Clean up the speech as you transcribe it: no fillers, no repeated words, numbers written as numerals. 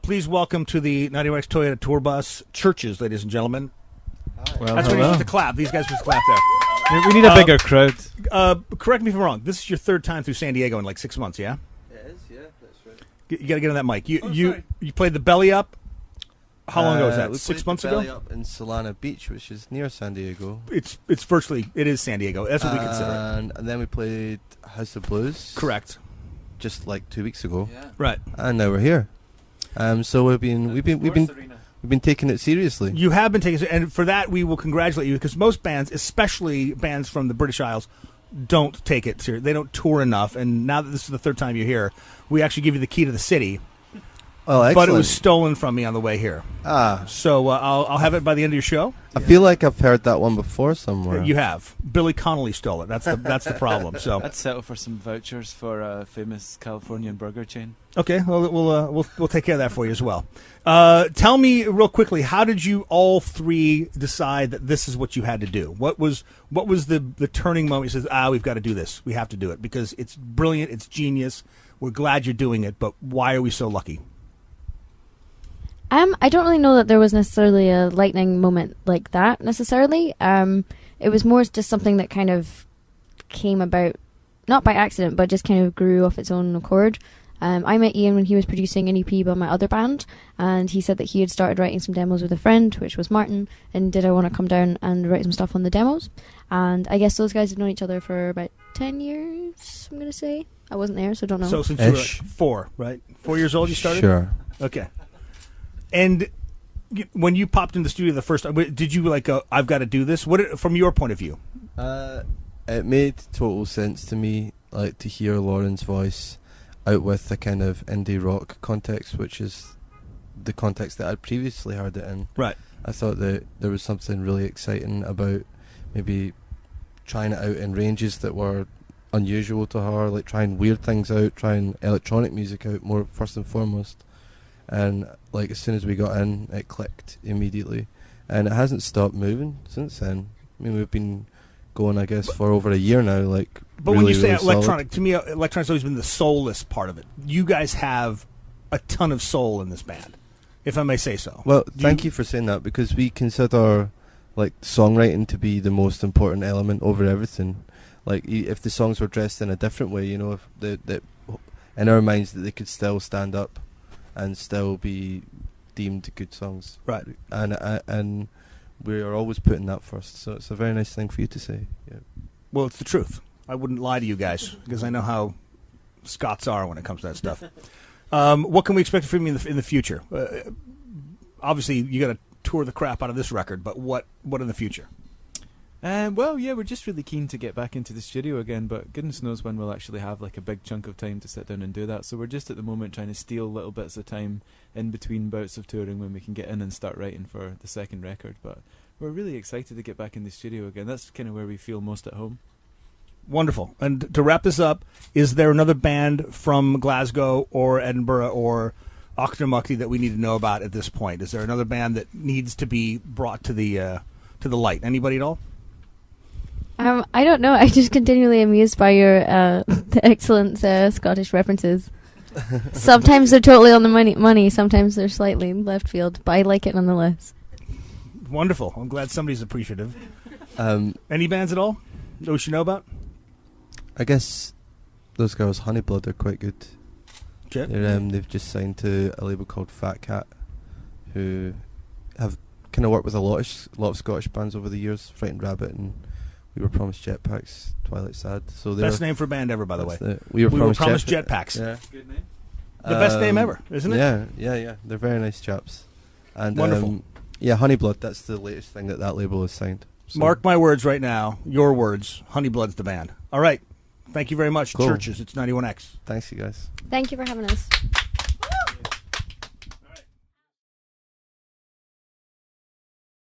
Please welcome to the 91X Toyota Tour Bus, Chvrches, ladies and gentlemen. Well, That's what you used to clap. These guys just clap there. We need a bigger crowd. Correct me if I'm wrong. This is your third time through San Diego in like 6 months, yeah? It is, yeah, that's right. You got to get on that mic. You played the Belly Up. How long ago was that? We 6 played months the ago? Belly Up in Solana Beach, which is near San Diego. It is San Diego. That's what we consider it. And then we played House of Blues. Correct. Just like 2 weeks ago. Yeah. Right. And now we're here. So we've been taking it seriously. You have been taking it, and for that we will congratulate you, because most bands, especially bands from the British Isles, don't take it seriously. They don't tour enough, and now that this is the third time you're here, we actually give you the key to the city. Oh, excellent. But it was stolen from me on the way here. Ah. So I'll have it by the end of your show. I feel like I've heard that one before somewhere. You have. Billy Connolly stole it. That's the problem. So I'd settle for some vouchers for a famous Californian burger chain. okay, well we'll take care of that for you as well. Tell me real quickly, how did you all three decide that this is what you had to do? What was the turning moment? You said, we've got to do this. We have to do it because it's brilliant. It's genius. We're glad you're doing it. But why are we so lucky? I don't really know that there was necessarily a lightning moment like that necessarily. It was more just something that kind of came about, not by accident, but just kind of grew off its own accord. I met Ian when he was producing an EP by my other band, and he said that he had started writing some demos with a friend, which was Martin, and did I want to come down and write some stuff on the demos. And I guess those guys have known each other for about 10 years, I'm going to say. I wasn't there, so I don't know. So since you were like 4, right? 4 years old you started? Sure. Okay. And when you popped in the studio the first time, did you like go, I've got to do this? What, from your point of view? It made total sense to me, like, to hear Lauren's voice out with the kind of indie rock context, which is the context that I'd previously heard it in. Right. I thought that there was something really exciting about maybe trying it out in ranges that were unusual to her, like trying weird things out, trying electronic music out more first and foremost. And like as soon as we got in, it clicked immediately, and it hasn't stopped moving since then. I mean, we've been going, I guess, for over a year now. Like, but really, when you say really electronic, solid. to me, electronic's always been the soulless part of it. You guys have a ton of soul in this band, if I may say so. Well, thank you for saying that, because we consider like songwriting to be the most important element over everything. Like, if the songs were dressed in a different way, you know, if that in our minds that they could still stand up and still be deemed good songs, right? And we are always putting that first. So it's a very nice thing for you to say. Yeah. Well, it's the truth. I wouldn't lie to you guys because I know how Scots are when it comes to that stuff. What can we expect from you in the future? Obviously, you got to tour the crap out of this record, but what in the future? Well, yeah, we're just really keen to get back into the studio again, but goodness knows when we'll actually have like a big chunk of time to sit down and do that. So we're just at the moment trying to steal little bits of time in between bouts of touring when we can get in and start writing for the second record. But we're really excited to get back in the studio again. That's kind of where we feel most at home. Wonderful. And to wrap this up, is there another band from Glasgow or Edinburgh or Auchtermuchty that we need to know about at this point? Is there another band that needs to be brought to the light? Anybody at all? I don't know. I'm just continually amused by your the excellent Scottish references. Sometimes they're totally on the money. Sometimes they're slightly left field, but I like it nonetheless. Wonderful. I'm glad somebody's appreciative. Any bands at all that we should know about? I guess those girls, Honeyblood, are quite good. Okay. They've just signed to a label called Fat Cat, who have kind of worked with a lot of Scottish bands over the years. Frightened Rabbit and We Were Promised Jetpacks, Twilight Sad. So best name for a band ever, by the way. We Were Promised Jetpacks. Yeah. Good name. The best name ever, isn't it? Yeah. They're very nice chaps. And wonderful. Yeah, Honeyblood. That's the latest thing that label has signed. So. Mark my words right now. Your words. Honeyblood's the band. All right. Thank you very much. Cool. Chvrches. It's 91X. Thanks, you guys. Thank you for having us.